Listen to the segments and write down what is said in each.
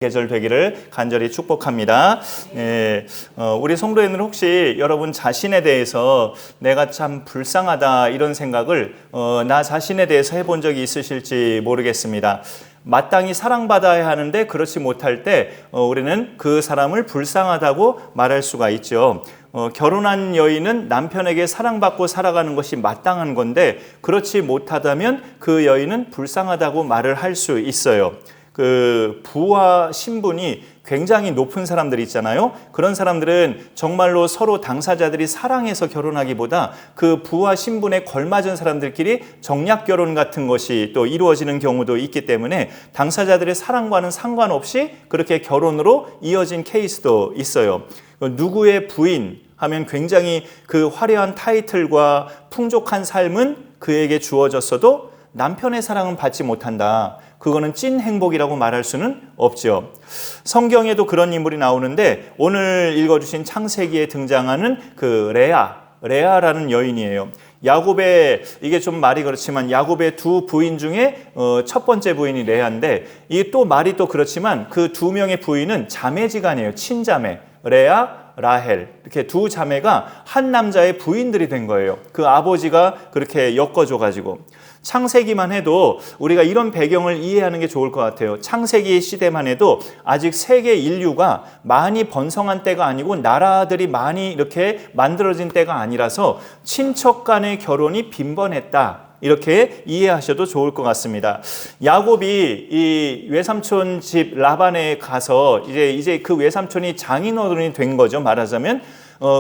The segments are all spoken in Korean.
계절 되기를 간절히 축복합니다. 우리 성도님들 혹시 여러분 자신에 대해서 내가 참 불쌍하다 이런 생각을 나 자신에 대해서 해본 적이 있으실지 모르겠습니다. 마땅히 사랑받아야 하는데 그렇지 못할 때 우리는 그 사람을 불쌍하다고 말할 수가 있죠. 결혼한 여인은 남편에게 사랑받고 살아가는 것이 마땅한 건데 그렇지 못하다면 그 여인은 불쌍하다고 말을 할 수 있어요. 그 부와 신분이 굉장히 높은 사람들 있잖아요. 그런 사람들은 정말로 서로 당사자들이 사랑해서 결혼하기보다 그 부와 신분에 걸맞은 사람들끼리 정략 결혼 같은 것이 또 이루어지는 경우도 있기 때문에 당사자들의 사랑과는 상관없이 그렇게 결혼으로 이어진 케이스도 있어요. 누구의 부인 하면 굉장히 그 화려한 타이틀과 풍족한 삶은 그에게 주어졌어도 남편의 사랑은 받지 못한다. 그거는 찐 행복이라고 말할 수는 없죠. 성경에도 그런 인물이 나오는데 오늘 읽어주신 창세기에 등장하는 그 레아라는 여인이에요. 야곱의, 이게 좀 말이 그렇지만 야곱의 두 부인 중에 첫 번째 부인이 레아인데 이게 또 말이 또 그렇지만 그 두 명의 부인은 자매지간이에요. 친자매. 레아, 라헬 이렇게 두 자매가 한 남자의 부인들이 된 거예요. 그 아버지가 그렇게 엮어줘가지고 창세기만 해도 우리가 이런 배경을 이해하는 게 좋을 것 같아요. 창세기 시대만 해도 아직 세계 인류가 많이 번성한 때가 아니고 나라들이 많이 이렇게 만들어진 때가 아니라서 친척 간의 결혼이 빈번했다. 이렇게 이해하셔도 좋을 것 같습니다. 야곱이 이 외삼촌 집 라반에 가서 이제 그 외삼촌이 장인어른이 된 거죠. 말하자면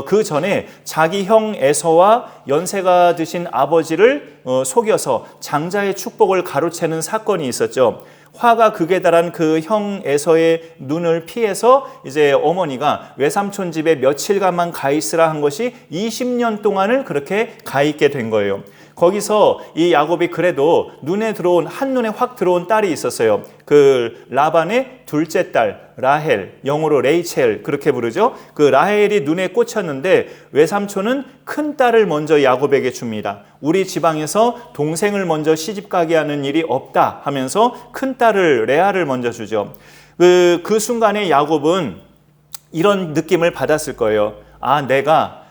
그 전에 자기 형 에서와 연세가 드신 아버지를 속여서 장자의 축복을 가로채는 사건이 있었죠. 화가 극에 달한 그 형 에서의 눈을 피해서 이제 어머니가 외삼촌 집에 며칠간만 가 있으라 한 것이 20년 동안을 그렇게 가 있게 된 거예요. 거기서 이 야곱이 그래도 한눈에 확 들어온 딸이 있었어요. 그 라반의 둘째 딸 라헬, 영어로 레이첼 그렇게 부르죠. 그 라헬이 눈에 꽂혔는데 외삼촌은 큰 딸을 먼저 야곱에게 줍니다. 우리 지방에서 동생을 먼저 시집가게 하는 일이 없다 하면서 큰 딸을 레아를 먼저 주죠. 그 순간에 야곱은 이런 느낌을 받았을 거예요. 아, 내가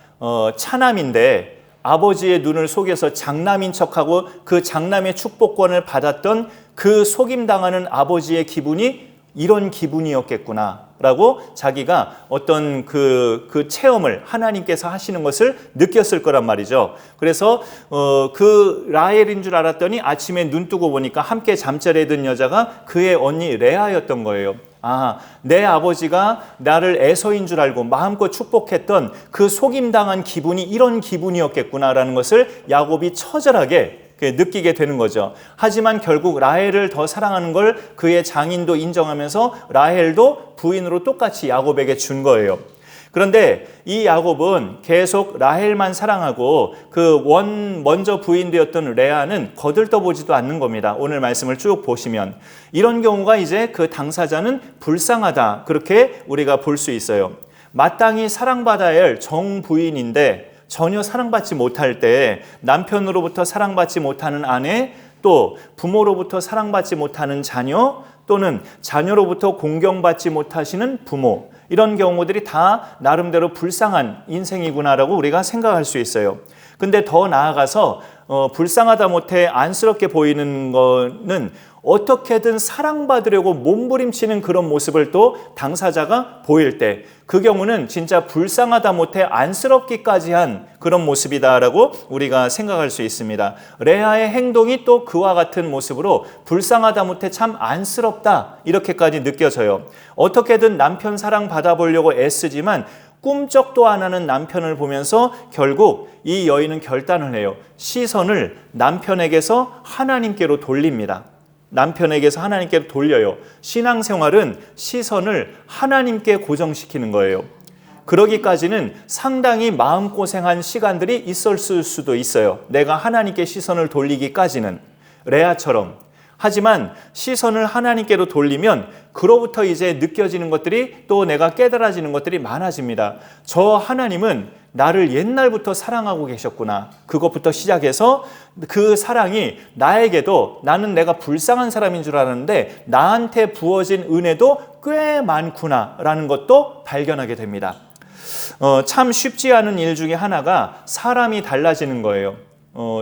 차남인데 아버지의 눈을 속여서 장남인 척하고 그 장남의 축복권을 받았던 그 속임당하는 아버지의 기분이 이런 기분이었겠구나 라고 자기가 어떤 그 체험을 하나님께서 하시는 것을 느꼈을 거란 말이죠. 그래서 그 라헬인 줄 알았더니 아침에 눈 뜨고 보니까 함께 잠자리에 든 여자가 그의 언니 레아였던 거예요. 아, 내 아버지가 나를 에서인 줄 알고 마음껏 축복했던 그 속임당한 기분이 이런 기분이었겠구나라는 것을 야곱이 처절하게 느끼게 되는 거죠. 하지만 결국 라헬을 더 사랑하는 걸 그의 장인도 인정하면서 라헬도 부인으로 똑같이 야곱에게 준 거예요. 그런데 이 야곱은 계속 라헬만 사랑하고 그 먼저 부인되었던 레아는 거들떠보지도 않는 겁니다. 오늘 말씀을 쭉 보시면 이런 경우가 이제 그 당사자는 불쌍하다 그렇게 우리가 볼 수 있어요. 마땅히 사랑받아야 할 정부인인데 전혀 사랑받지 못할 때 남편으로부터 사랑받지 못하는 아내 또 부모로부터 사랑받지 못하는 자녀 또는 자녀로부터 공경받지 못하시는 부모 이런 경우들이 다 나름대로 불쌍한 인생이구나라고 우리가 생각할 수 있어요. 근데 더 나아가서 불쌍하다 못해 안쓰럽게 보이는 거는 어떻게든 사랑받으려고 몸부림치는 그런 모습을 또 당사자가 보일 때 그 경우는 진짜 불쌍하다 못해 안쓰럽기까지 한 그런 모습이다라고 우리가 생각할 수 있습니다. 레아의 행동이 또 그와 같은 모습으로 불쌍하다 못해 참 안쓰럽다 이렇게까지 느껴져요. 어떻게든 남편 사랑 받아보려고 애쓰지만 꿈쩍도 안 하는 남편을 보면서 결국 이 여인은 결단을 해요. 시선을 남편에게서 하나님께로 돌립니다. 남편에게서 하나님께로 돌려요. 신앙생활은 시선을 하나님께 고정시키는 거예요. 그러기까지는 상당히 마음고생한 시간들이 있었을 수도 있어요. 내가 하나님께 시선을 돌리기까지는 레아처럼 하지만 시선을 하나님께로 돌리면 그로부터 이제 느껴지는 것들이, 또 내가 깨달아지는 것들이 많아집니다. 저 하나님은 나를 옛날부터 사랑하고 계셨구나. 그것부터 시작해서 그 사랑이 나에게도, 나는 내가 불쌍한 사람인 줄 알았는데 나한테 부어진 은혜도 꽤 많구나 라는 것도 발견하게 됩니다. 참 쉽지 않은 일 중에 하나가 사람이 달라지는 거예요.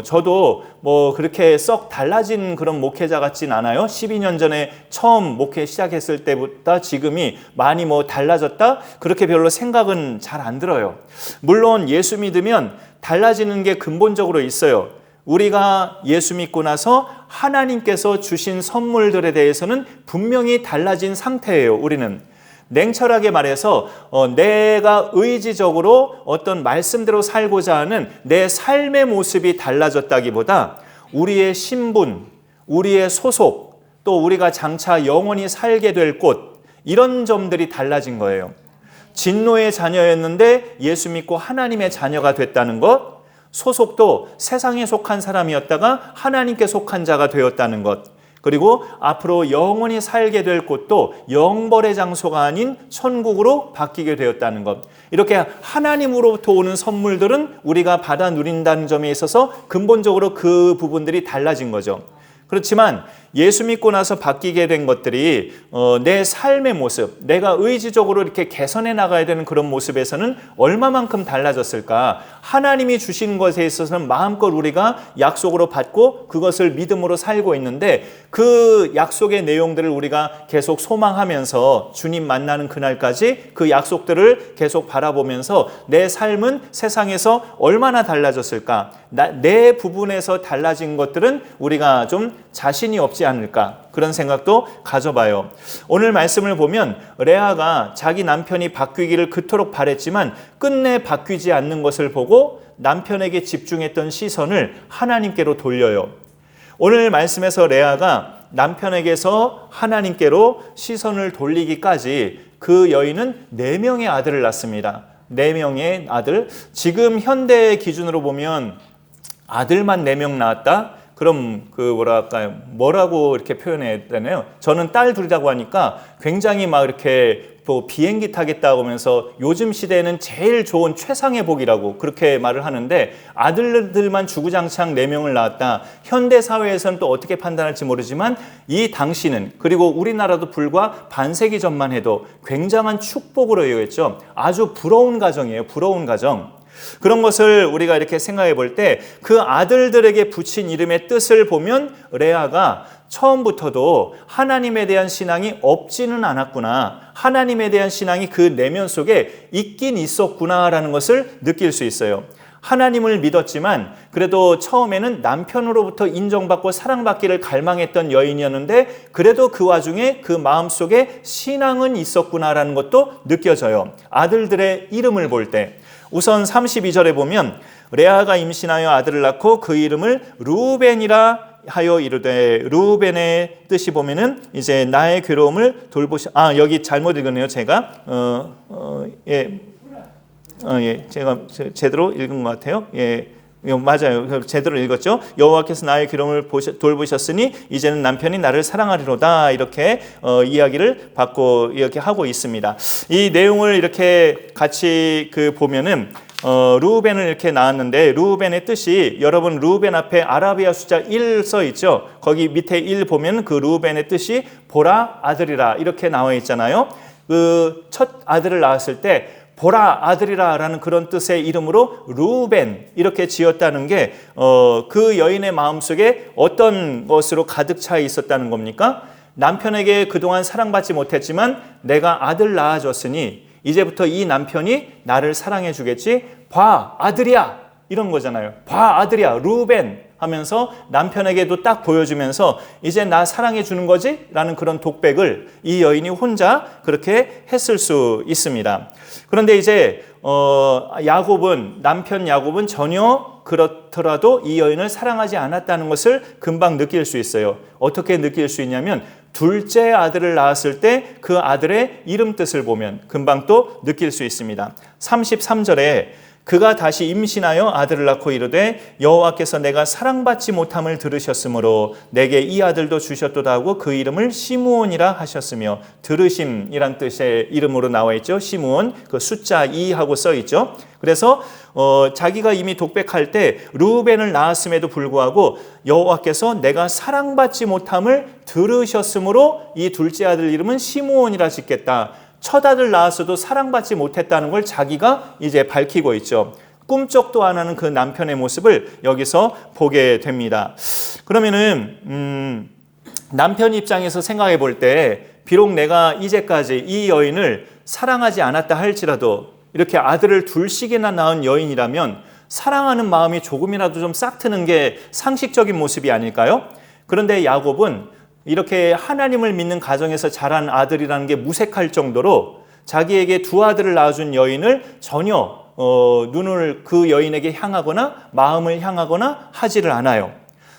저도 뭐 그렇게 썩 달라진 그런 목회자 같진 않아요. 12년 전에 처음 목회 시작했을 때보다 지금이 많이 뭐 달라졌다? 그렇게 별로 생각은 잘 안 들어요. 물론 예수 믿으면 달라지는 게 근본적으로 있어요. 우리가 예수 믿고 나서 하나님께서 주신 선물들에 대해서는 분명히 달라진 상태예요. 우리는 냉철하게 말해서 내가 의지적으로 어떤 말씀대로 살고자 하는 내 삶의 모습이 달라졌다기보다 우리의 신분, 우리의 소속, 또 우리가 장차 영원히 살게 될 곳, 이런 점들이 달라진 거예요. 진노의 자녀였는데 예수 믿고 하나님의 자녀가 됐다는 것, 소속도 세상에 속한 사람이었다가 하나님께 속한 자가 되었다는 것, 그리고 앞으로 영원히 살게 될 곳도 영벌의 장소가 아닌 천국으로 바뀌게 되었다는 것. 이렇게 하나님으로부터 오는 선물들은 우리가 받아 누린다는 점에 있어서 근본적으로 그 부분들이 달라진 거죠. 그렇지만 예수 믿고 나서 바뀌게 된 것들이 내 삶의 모습, 내가 의지적으로 이렇게 개선해 나가야 되는 그런 모습에서는 얼마만큼 달라졌을까? 하나님이 주신 것에 있어서는 마음껏 우리가 약속으로 받고 그것을 믿음으로 살고 있는데, 그 약속의 내용들을 우리가 계속 소망하면서 주님 만나는 그날까지 그 약속들을 계속 바라보면서 내 삶은 세상에서 얼마나 달라졌을까? 내 부분에서 달라진 것들은 우리가 좀 자신이 없지 않을까, 그런 생각도 가져봐요. 오늘 말씀을 보면 레아가 자기 남편이 바뀌기를 그토록 바랬지만 끝내 바뀌지 않는 것을 보고 남편에게 집중했던 시선을 하나님께로 돌려요. 오늘 말씀에서 레아가 남편에게서 하나님께로 시선을 돌리기까지 그 여인은 4명의 아들을 낳습니다. 4명의 아들. 지금 현대 기준으로 보면 아들만 4명 낳았다? 그럼 뭐라고 이렇게 표현해야 되나요? 저는 딸 둘이라고 하니까 굉장히 막 이렇게 뭐 비행기 타겠다고 하면서 요즘 시대에는 제일 좋은 최상의 복이라고 그렇게 말을 하는데, 아들들만 주구장창 4명을 낳았다. 현대 사회에서는 또 어떻게 판단할지 모르지만 이 당시는, 그리고 우리나라도 불과 반세기 전만 해도 굉장한 축복으로 여겼죠. 아주 부러운 가정이에요. 부러운 가정. 그런 것을 우리가 이렇게 생각해 볼 때 그 아들들에게 붙인 이름의 뜻을 보면 레아가 처음부터도 하나님에 대한 신앙이 없지는 않았구나, 하나님에 대한 신앙이 그 내면 속에 있긴 있었구나라는 것을 느낄 수 있어요. 하나님을 믿었지만 그래도 처음에는 남편으로부터 인정받고 사랑받기를 갈망했던 여인이었는데 그래도 그 와중에 그 마음속에 신앙은 있었구나라는 것도 느껴져요. 아들들의 이름을 볼 때 우선 32절에 보면 레아가 임신하여 아들을 낳고 그 이름을 르우벤이라 하여 이르되, 르우벤의 뜻이 보면은 이제 나의 괴로움을 여기 잘못 읽었네요. 제가 제가 제대로 읽은 것 같아요. 맞아요. 제대로 읽었죠. 여호와께서 나의 괴로움을 돌보셨으니 이제는 남편이 나를 사랑하리로다. 이렇게 이야기를 받고 이렇게 하고 있습니다. 이 내용을 이렇게 같이 보면은 르우벤을 이렇게 나왔는데, 르우벤의 뜻이, 여러분 르우벤 앞에 아라비아 숫자 1 써 있죠. 거기 밑에 1 보면 그 르우벤의 뜻이 보라 아들이라 이렇게 나와 있잖아요. 그 첫 아들을 낳았을 때 보라 아들이라 라는 그런 뜻의 이름으로 르우벤 이렇게 지었다는 게 그 여인의 마음속에 어떤 것으로 가득 차 있었다는 겁니까? 남편에게 그동안 사랑받지 못했지만 내가 아들 낳아줬으니 이제부터 이 남편이 나를 사랑해 주겠지. 봐 아들이야, 이런 거잖아요. 봐 아들이야 르우벤 하면서 남편에게도 딱 보여주면서 이제 나 사랑해 주는 거지? 라는 그런 독백을 이 여인이 혼자 그렇게 했을 수 있습니다. 그런데 이제 남편 야곱은 전혀 그렇더라도 이 여인을 사랑하지 않았다는 것을 금방 느낄 수 있어요. 어떻게 느낄 수 있냐면 둘째 아들을 낳았을 때 그 아들의 이름 뜻을 보면 금방 또 느낄 수 있습니다. 33절에 그가 다시 임신하여 아들을 낳고 이르되 여호와께서 내가 사랑받지 못함을 들으셨으므로 내게 이 아들도 주셨도다 하고 그 이름을 시므온이라 하셨으며, 들으심이란 뜻의 이름으로 나와 있죠. 시므온, 그 숫자 2하고 써 있죠. 그래서 자기가 이미 독백할 때 르우벤을 낳았음에도 불구하고 여호와께서 내가 사랑받지 못함을 들으셨으므로 이 둘째 아들 이름은 시므온이라 짓겠다. 첫 아들 낳았어도 사랑받지 못했다는 걸 자기가 이제 밝히고 있죠. 꿈쩍도 안 하는 그 남편의 모습을 여기서 보게 됩니다. 그러면은 남편 입장에서 생각해 볼 때 비록 내가 이제까지 이 여인을 사랑하지 않았다 할지라도 이렇게 아들을 둘씩이나 낳은 여인이라면 사랑하는 마음이 조금이라도 좀 싹트는 게 상식적인 모습이 아닐까요? 그런데 야곱은 이렇게 하나님을 믿는 가정에서 자란 아들이라는 게 무색할 정도로 자기에게 두 아들을 낳아준 여인을 전혀 눈을 그 여인에게 향하거나 마음을 향하거나 하지를 않아요.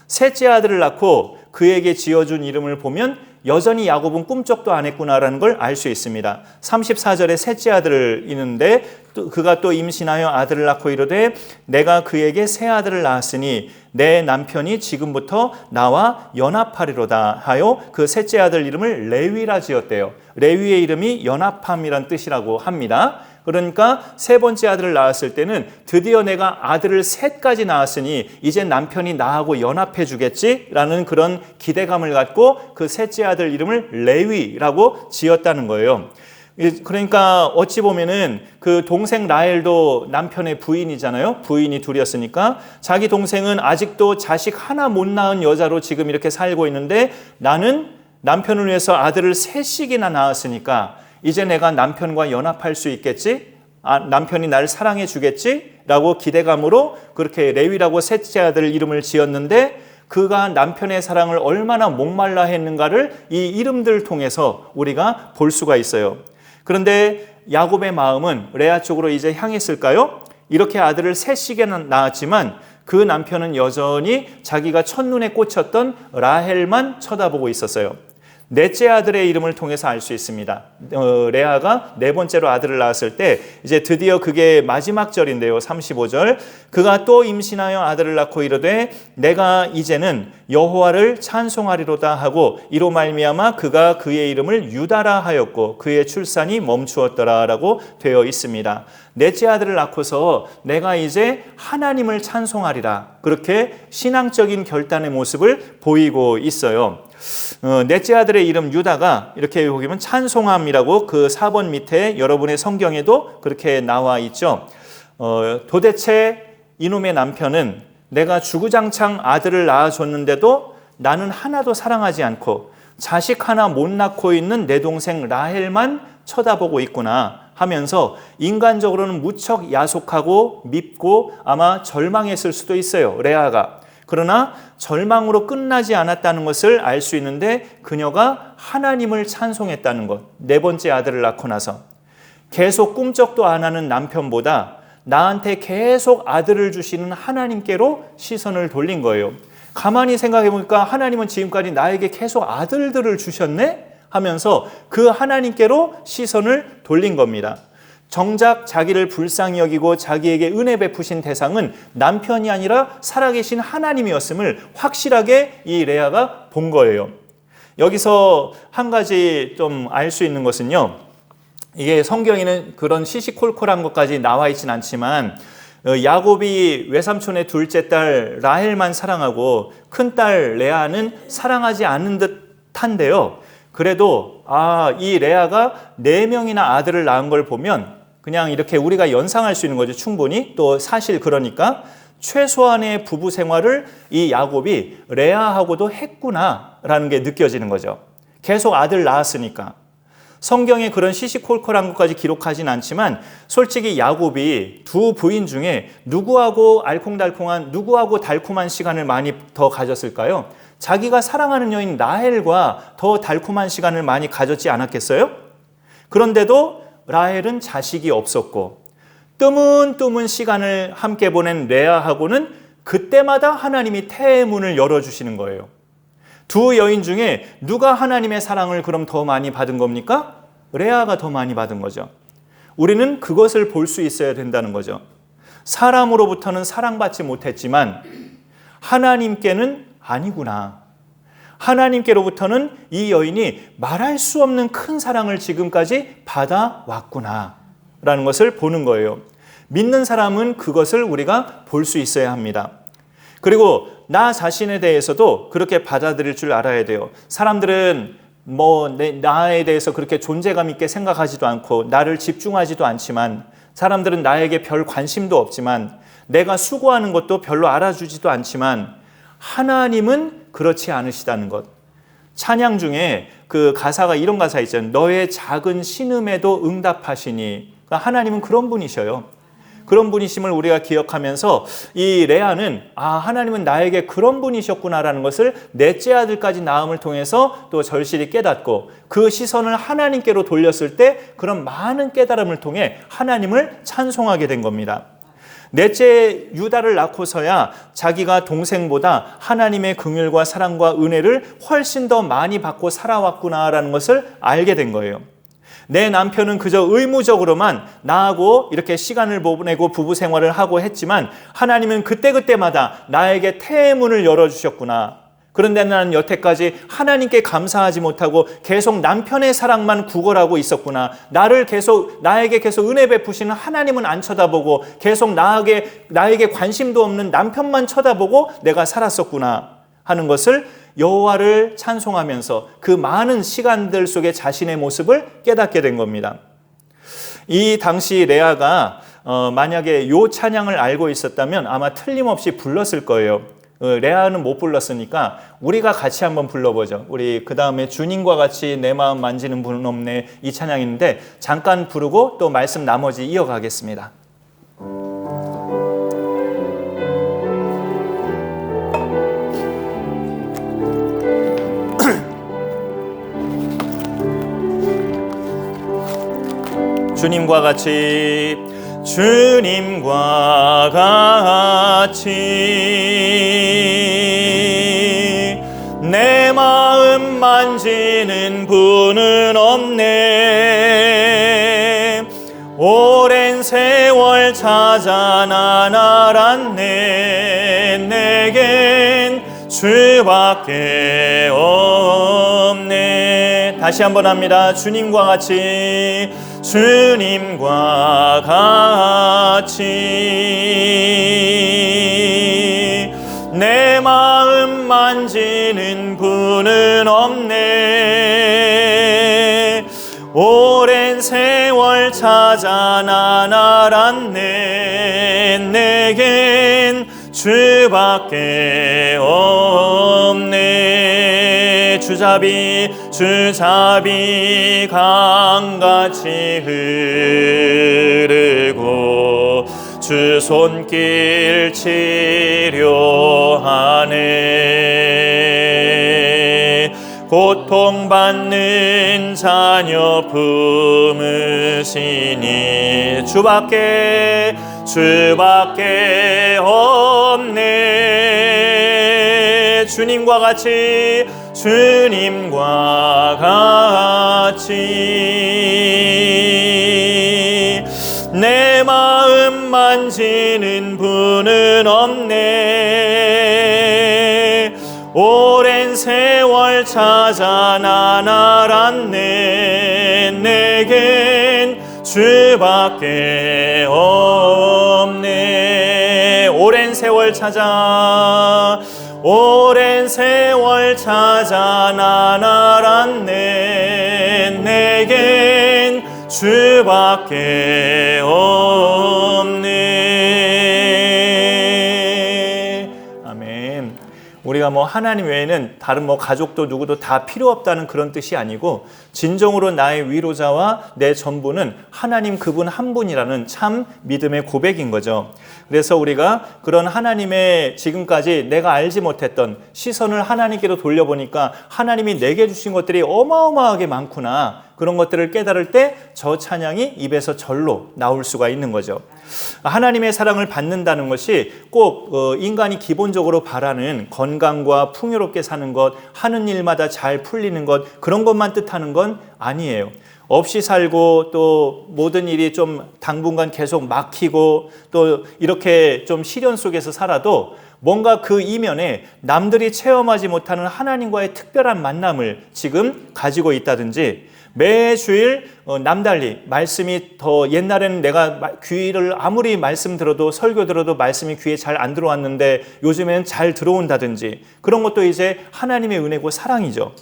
셋째 아들을 낳고 그에게 지어준 이름을 보면 여전히 야곱은 꿈쩍도 안 했구나라는 걸 알 수 있습니다. 34절에 셋째 아들을 이는데 그가 또 임신하여 아들을 낳고 이르되 내가 그에게 새 아들을 낳았으니 내 남편이 지금부터 나와 연합하리로다 하여 그 셋째 아들 이름을 레위라 지었대요. 레위의 이름이 연합함이란 뜻이라고 합니다. 그러니까 세 번째 아들을 낳았을 때는 드디어 내가 아들을 셋까지 낳았으니 이제 남편이 나하고 연합해 주겠지라는 그런 기대감을 갖고 그 셋째 아들 이름을 레위라고 지었다는 거예요. 그러니까 어찌 보면은 그 동생 라헬도 남편의 부인이잖아요. 부인이 둘이었으니까 자기 동생은 아직도 자식 하나 못 낳은 여자로 지금 이렇게 살고 있는데 나는 남편을 위해서 아들을 셋씩이나 낳았으니까 이제 내가 남편과 연합할 수 있겠지? 남편이 나를 사랑해 주겠지? 라고 기대감으로 그렇게 레위라고 셋째 아들 이름을 지었는데 그가 남편의 사랑을 얼마나 목말라 했는가를 이 이름들 통해서 우리가 볼 수가 있어요. 그런데 야곱의 마음은 레아 쪽으로 이제 향했을까요? 이렇게 아들을 셋씩이나 낳았지만 그 남편은 여전히 자기가 첫눈에 꽂혔던 라헬만 쳐다보고 있었어요. 넷째 아들의 이름을 통해서 알 수 있습니다. 레아가 네 번째로 아들을 낳았을 때 이제 드디어 그게 마지막 절인데요. 35절. 그가 또 임신하여 아들을 낳고 이르되 내가 이제는 여호와를 찬송하리로다 하고 이로 말미암아 그가 그의 이름을 유다라 하였고 그의 출산이 멈추었더라라고 되어 있습니다. 넷째 아들을 낳고서 내가 이제 하나님을 찬송하리라. 그렇게 신앙적인 결단의 모습을 보이고 있어요. 넷째 아들의 이름 유다가 이렇게 보면 찬송함이라고 그 4번 밑에 여러분의 성경에도 그렇게 나와 있죠. 도대체 이놈의 남편은 내가 주구장창 아들을 낳아줬는데도 나는 하나도 사랑하지 않고 자식 하나 못 낳고 있는 내 동생 라헬만 쳐다보고 있구나 하면서 인간적으로는 무척 야속하고 밉고 아마 절망했을 수도 있어요. 레아가. 그러나 절망으로 끝나지 않았다는 것을 알 수 있는데 그녀가 하나님을 찬송했다는 것. 네 번째 아들을 낳고 나서 계속 꿈쩍도 안 하는 남편보다 나한테 계속 아들을 주시는 하나님께로 시선을 돌린 거예요. 가만히 생각해 보니까 하나님은 지금까지 나에게 계속 아들들을 주셨네? 하면서 그 하나님께로 시선을 돌린 겁니다. 정작 자기를 불쌍히 여기고 자기에게 은혜 베푸신 대상은 남편이 아니라 살아계신 하나님이었음을 확실하게 이 레아가 본 거예요. 여기서 한 가지 좀 알 수 있는 것은요. 이게 성경에는 그런 시시콜콜한 것까지 나와 있진 않지만 야곱이 외삼촌의 둘째 딸 라헬만 사랑하고 큰딸 레아는 사랑하지 않는 듯한데요. 그래도 이 레아가 4명이나 아들을 낳은 걸 보면 그냥 이렇게 우리가 연상할 수 있는 거죠. 충분히. 또 사실 그러니까 최소한의 부부 생활을 이 야곱이 레아하고도 했구나라는 게 느껴지는 거죠. 계속 아들 낳았으니까. 성경에 그런 시시콜콜한 것까지 기록하진 않지만 솔직히 야곱이 두 부인 중에 누구하고 알콩달콩한 누구하고 달콤한 시간을 많이 더 가졌을까요? 자기가 사랑하는 여인 라헬과 더 달콤한 시간을 많이 가졌지 않았겠어요? 그런데도 라헬은 자식이 없었고 뜨문뜨문 시간을 함께 보낸 레아하고는 그때마다 하나님이 태의 문을 열어주시는 거예요. 두 여인 중에 누가 하나님의 사랑을 그럼 더 많이 받은 겁니까? 레아가 더 많이 받은 거죠. 우리는 그것을 볼 수 있어야 된다는 거죠. 사람으로부터는 사랑받지 못했지만 하나님께는 아니구나. 하나님께로부터는 이 여인이 말할 수 없는 큰 사랑을 지금까지 받아왔구나 라는 것을 보는 거예요. 믿는 사람은 그것을 우리가 볼 수 있어야 합니다. 그리고 나 자신에 대해서도 그렇게 받아들일 줄 알아야 돼요. 사람들은 나에 대해서 그렇게 존재감 있게 생각하지도 않고 나를 집중하지도 않지만, 사람들은 나에게 별 관심도 없지만, 내가 수고하는 것도 별로 알아주지도 않지만 하나님은 그렇지 않으시다는 것. 찬양 중에 그 가사가 이런 가사 있잖아요. 너의 작은 신음에도 응답하시니. 그러니까 하나님은 그런 분이셔요. 그런 분이심을 우리가 기억하면서 이 레아는 하나님은 나에게 그런 분이셨구나라는 것을 넷째 아들까지 낳음을 통해서 또 절실히 깨닫고, 그 시선을 하나님께로 돌렸을 때 그런 많은 깨달음을 통해 하나님을 찬송하게 된 겁니다. 넷째 유다를 낳고서야 자기가 동생보다 하나님의 긍휼과 사랑과 은혜를 훨씬 더 많이 받고 살아왔구나라는 것을 알게 된 거예요. 내 남편은 그저 의무적으로만 나하고 이렇게 시간을 보내고 부부 생활을 하고 했지만 하나님은 그때그때마다 나에게 태의 문을 열어주셨구나. 그런데 나는 여태까지 하나님께 감사하지 못하고 계속 남편의 사랑만 구걸하고 있었구나. 나에게 계속 은혜 베푸시는 하나님은 안 쳐다보고 계속 나에게 관심도 없는 남편만 쳐다보고 내가 살았었구나 하는 것을 여호와를 찬송하면서 그 많은 시간들 속에 자신의 모습을 깨닫게 된 겁니다. 이 당시 레아가 만약에 이 찬양을 알고 있었다면 아마 틀림없이 불렀을 거예요. 레아는 못 불렀으니까 우리가 같이 한번 불러보죠. 우리 그 다음에 주님과 같이 내 마음 만지는 분은 없네, 이 찬양인데 잠깐 부르고 또 말씀 나머지 이어가겠습니다. 주님과 같이 내 마음 만지는 분은 없네. 오랜 세월 찾아 난 알았네. 내겐 주밖에 없네. 다시 한번 합니다. 주님과 같이 내 마음 만지는 분은 없네. 오랜 세월 찾아 난 알았네. 내겐 주밖에 없네. 주잡이 강같이 흐르고 주 손길 치료하네. 고통받는 자녀 품으시니 주밖에 없네. 주님과 같이 내 마음 만지는 분은 없네. 오랜 세월 찾아 난 알았네. 내겐 주밖에 없네. 오랜 세월 찾아 난 알았네. 내겐 주밖에 없네. 아멘. 우리가 하나님 외에는 다른 가족도 누구도 다 필요 없다는 그런 뜻이 아니고, 진정으로 나의 위로자와 내 전부는 하나님 그분 한 분이라는 참 믿음의 고백인 거죠. 그래서 우리가 그런 하나님의 지금까지 내가 알지 못했던 시선을 하나님께로 돌려보니까 하나님이 내게 주신 것들이 어마어마하게 많구나, 그런 것들을 깨달을 때 저 찬양이 입에서 절로 나올 수가 있는 거죠. 하나님의 사랑을 받는다는 것이 꼭 인간이 기본적으로 바라는 건강과 풍요롭게 사는 것, 하는 일마다 잘 풀리는 것, 그런 것만 뜻하는 건 아니에요. 없이 살고 또 모든 일이 좀 당분간 계속 막히고 또 이렇게 좀 시련 속에서 살아도 뭔가 그 이면에 남들이 체험하지 못하는 하나님과의 특별한 만남을 지금 가지고 있다든지 매주일 남달리 말씀이 더 옛날에는 내가 귀를 아무리 말씀 들어도 설교 들어도 말씀이 귀에 잘 안 들어왔는데 요즘에는 잘 들어온다든지 그런 것도 이제 하나님의 은혜고 사랑이죠.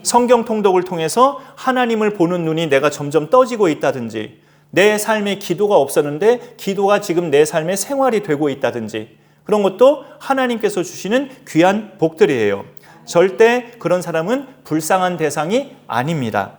성경 통독을 통해서 하나님을 보는 눈이 내가 점점 떠지고 있다든지 내 삶에 기도가 없었는데 기도가 지금 내 삶의 생활이 되고 있다든지 그런 것도 하나님께서 주시는 귀한 복들이에요. 절대 그런 사람은 불쌍한 대상이 아닙니다.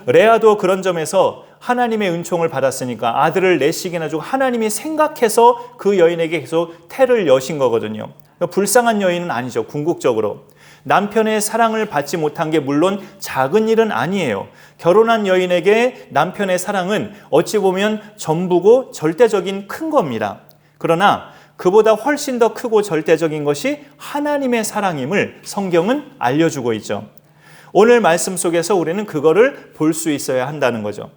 레아도 그런 점에서 하나님의 은총을 받았으니까 아들을 내시기나 주고 하나님이 생각해서 그 여인에게 계속 태를 여신 거거든요. 불쌍한 여인은 아니죠. 궁극적으로. 남편의 사랑을 받지 못한 게 물론 작은 일은 아니에요. 결혼한 여인에게 남편의 사랑은 어찌 보면 전부고 절대적인 큰 겁니다. 그러나 그보다 훨씬 더 크고 절대적인 것이 하나님의 사랑임을 성경은 알려주고 있죠. 오늘 말씀 속에서 우리는 그거를 볼 수 있어야 한다는 거죠.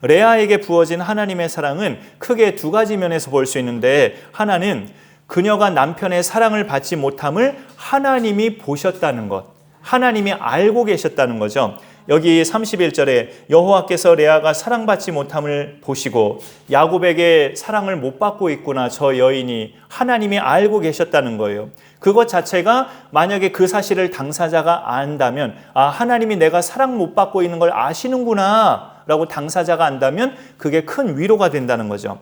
레아에게 부어진 하나님의 사랑은 크게 두 가지 면에서 볼 수 있는데 하나는 그녀가 남편의 사랑을 받지 못함을 하나님이 보셨다는 것, 하나님이 알고 계셨다는 거죠. 여기 31절에 여호와께서 레아가 사랑받지 못함을 보시고 야곱에게 사랑을 못 받고 있구나 저 여인이 하나님이 알고 계셨다는 거예요. 그것 자체가 만약에 그 사실을 당사자가 안다면 하나님이 내가 사랑 못 받고 있는 걸 아시는구나 라고 당사자가 안다면 그게 큰 위로가 된다는 거죠.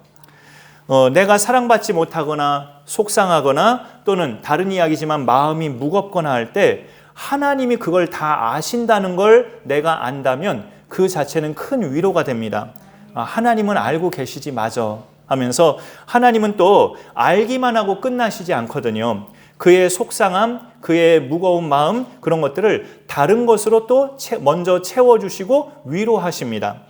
내가 사랑받지 못하거나 속상하거나 또는 다른 이야기지만 마음이 무겁거나 할 때 하나님이 그걸 다 아신다는 걸 내가 안다면 그 자체는 큰 위로가 됩니다. 하나님은 알고 계시지 맞아 하면서 하나님은 또 알기만 하고 끝나시지 않거든요. 그의 속상함, 그의 무거운 마음 그런 것들을 다른 것으로 또 먼저 채워주시고 위로하십니다.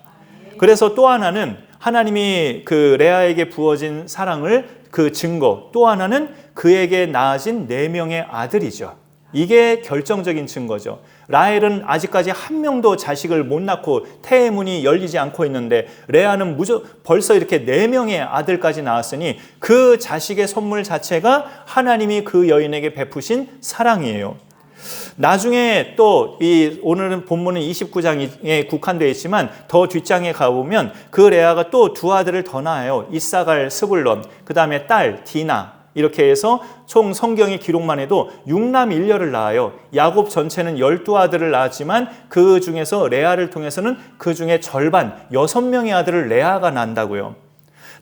그래서 또 하나는 하나님이 그 레아에게 부어진 사랑을 그 증거 또 하나는 그에게 낳아진 4명의 아들이죠. 이게 결정적인 증거죠. 라헬은 아직까지 한 명도 자식을 못 낳고 태의 문이 열리지 않고 있는데 레아는 벌써 이렇게 4명의 아들까지 낳았으니 그 자식의 선물 자체가 하나님이 그 여인에게 베푸신 사랑이에요. 나중에 또 오늘은 본문은 29장에 국한되어 있지만 더 뒷장에 가보면 그 레아가 또 2 아들을 더 낳아요. 이사갈, 스불론, 그 다음에 딸 디나 이렇게 해서 총 성경의 기록만 해도 6남 1녀를 낳아요. 야곱 전체는 12아들을 낳았지만 그 중에서 레아를 통해서는 그 중에 절반 6명의 아들을 레아가 낳는다고요.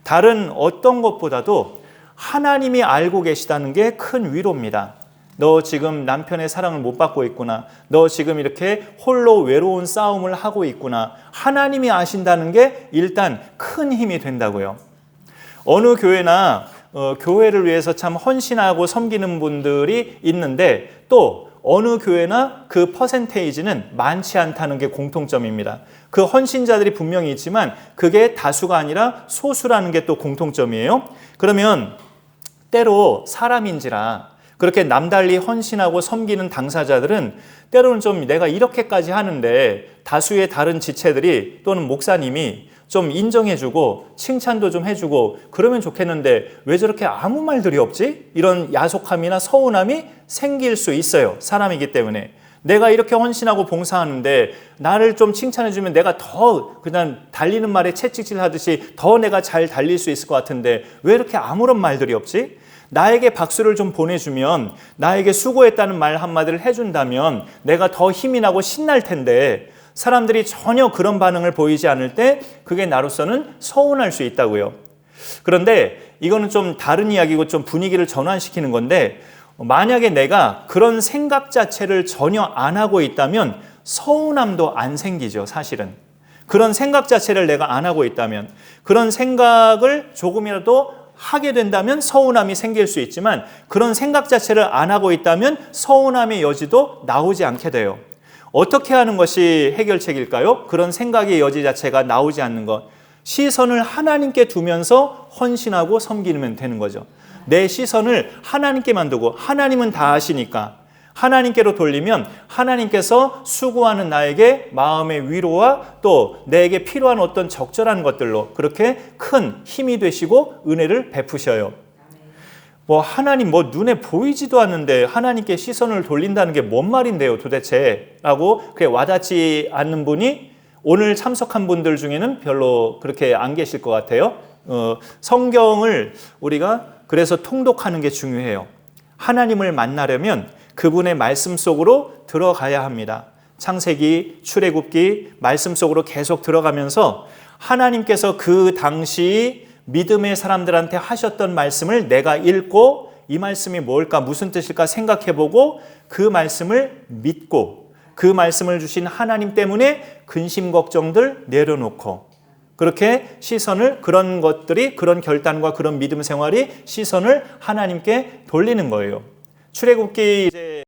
다른 어떤 것보다도 하나님이 알고 계시다는 게 큰 위로입니다. 너 지금 남편의 사랑을 못 받고 있구나. 너 지금 이렇게 홀로 외로운 싸움을 하고 있구나. 하나님이 아신다는 게 일단 큰 힘이 된다고요. 어느 교회나 교회를 위해서 참 헌신하고 섬기는 분들이 있는데 또 어느 교회나 그 퍼센테이지는 많지 않다는 게 공통점입니다. 그 헌신자들이 분명히 있지만 그게 다수가 아니라 소수라는 게 또 공통점이에요. 그러면 때로 사람인지라 그렇게 남달리 헌신하고 섬기는 당사자들은 때로는 좀 내가 이렇게까지 하는데 다수의 다른 지체들이 또는 목사님이 좀 인정해주고 칭찬도 좀 해주고 그러면 좋겠는데 왜 저렇게 아무 말들이 없지? 이런 야속함이나 서운함이 생길 수 있어요. 사람이기 때문에. 내가 이렇게 헌신하고 봉사하는데 나를 좀 칭찬해주면 내가 더 그냥 달리는 말에 채찍질 하듯이 더 내가 잘 달릴 수 있을 것 같은데 왜 이렇게 아무런 말들이 없지? 나에게 박수를 좀 보내주면 나에게 수고했다는 말 한마디를 해준다면 내가 더 힘이 나고 신날 텐데 사람들이 전혀 그런 반응을 보이지 않을 때 그게 나로서는 서운할 수 있다고요. 그런데 이거는 좀 다른 이야기고 좀 분위기를 전환시키는 건데 만약에 내가 그런 생각 자체를 전혀 안 하고 있다면 서운함도 안 생기죠, 사실은. 그런 생각 자체를 내가 안 하고 있다면 그런 생각을 조금이라도 하게 된다면 서운함이 생길 수 있지만 그런 생각 자체를 안 하고 있다면 서운함의 여지도 나오지 않게 돼요. 어떻게 하는 것이 해결책일까요? 그런 생각의 여지 자체가 나오지 않는 것. 시선을 하나님께 두면서 헌신하고 섬기면 되는 거죠. 내 시선을 하나님께만 두고 하나님은 다 아시니까 하나님께로 돌리면 하나님께서 수고하는 나에게 마음의 위로와 또 내게 필요한 어떤 적절한 것들로 그렇게 큰 힘이 되시고 은혜를 베푸셔요. 하나님 눈에 보이지도 않는데 하나님께 시선을 돌린다는 게 뭔 말인데요 도대체? 라고 그게 와닿지 않는 분이 오늘 참석한 분들 중에는 별로 그렇게 안 계실 것 같아요. 성경을 우리가 그래서 통독하는 게 중요해요. 하나님을 만나려면 그분의 말씀 속으로 들어가야 합니다. 창세기, 출애굽기 말씀 속으로 계속 들어가면서 하나님께서 그 당시 믿음의 사람들한테 하셨던 말씀을 내가 읽고 이 말씀이 뭘까, 무슨 뜻일까 생각해보고 그 말씀을 믿고 그 말씀을 주신 하나님 때문에 근심 걱정들 내려놓고 그렇게 시선을 그런 것들이 그런 결단과 그런 믿음 생활이 시선을 하나님께 돌리는 거예요. 출애굽기 이제